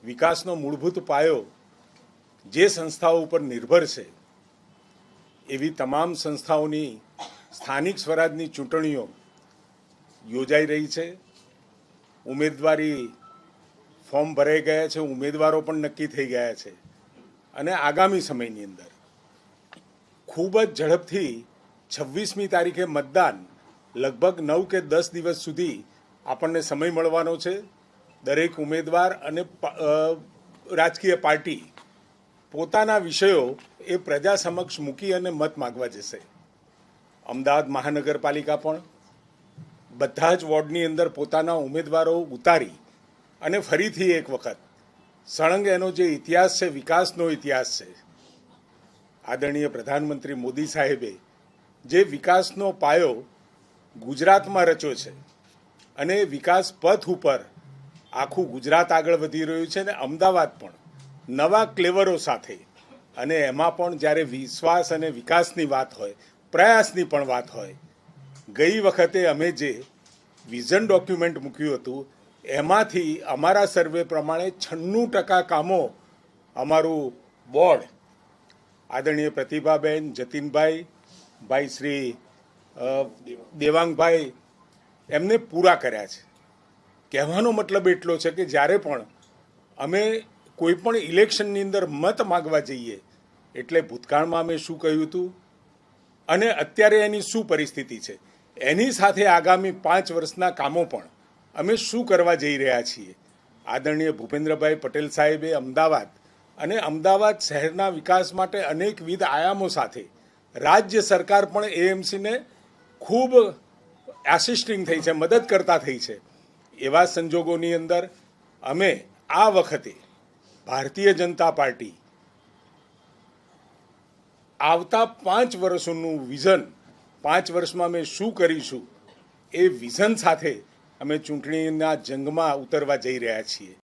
વિકાસનો મૂળભૂત પાયો જે સંસ્થાઓ ઉપર નિર્ભર છે એવી તમામ સંસ્થાઓની સ્થાનિક સ્વરાજની ચૂંટણીઓ યોજાઈ રહી છે। ઉમેદવારી ફોર્મ ભરાઈ ગયા છે, ઉમેદવારો પણ નક્કી થઈ ગયા છે અને આગામી સમયની અંદર ખૂબ જ ઝડપથી 26મી તારીખે મતદાન લગભગ 9 કે 10 દિવસ સુધી આપણને સમય મળવાનો છે। દરેક ઉમેદવાર અને રાજકીય પાર્ટી પોતાના વિષયો એ પ્રજા સમક્ષ મૂકી અને મત માગવા જશે। અમદાવાદ મહાનગરપાલિકા પણ બધા જ વોર્ડની અંદર પોતાના ઉમેદવારો ઉતારી અને ફરીથી એક વખત સળંગ એનો જે ઇતિહાસ છે, વિકાસનો ઇતિહાસ છે, આદરણીય પ્રધાનમંત્રી મોદી સાહેબે જે વિકાસનો પાયો ગુજરાતમાં રચ્યો છે અને વિકાસ પથ ઉપર આખું ગુજરાત આગળ વધી રહ્યું છે અને અમદાવાદ પણ નવા ક્લેવરો સાથે, અને એમાં પણ જ્યારે વિશ્વાસ અને વિકાસની વાત હોય, પ્રયાસની પણ વાત હોય, ગઈ વખતે અમે જે વિઝન ડોક્યુમેન્ટ મૂક્યું હતું એમાંથી અમારા સર્વે પ્રમાણે 96% કામો અમારું બોર્ડ આદરણીય પ્રતિભાબેન, જતીનભાઈ, ભાઈ શ્રી દેવાંગભાઈ એમને પૂરા કર્યા છે। કહેવાનો મતલબ એટલો છે કે જ્યારે પણ અમે કોઈ પણ ઇલેક્શનની અંદર મત માગવા જઈએ એટલે ભૂતકાળમાં અમે શું કહ્યું હતું અને અત્યારે એની શું પરિસ્થિતિ છે, એની સાથે આગામી 5 વર્ષના કામો પણ અમે શું કરવા જઈ રહ્યા છીએ। આદરણીય ભૂપેન્દ્રભાઈ પટેલ સાહેબે અમદાવાદ અને અમદાવાદ શહેરના વિકાસ માટે અનેકવિધ આયામો સાથે રાજ્ય સરકાર પણ એએમસીને ખૂબ આસિસ્ટિંગ થઈ છે, મદદ કરતા થઈ છે। એવા સંજોગોની અંદર અમે આ વખતે ભારતીય જનતા પાર્ટી આવતા 5 વર્ષોનું વિઝન, 5 વર્ષમાં અમે શું કરીશું એ વિઝન સાથે અમે ચૂંટણીના જંગમાં ઉતરવા જઈ રહ્યા છીએ।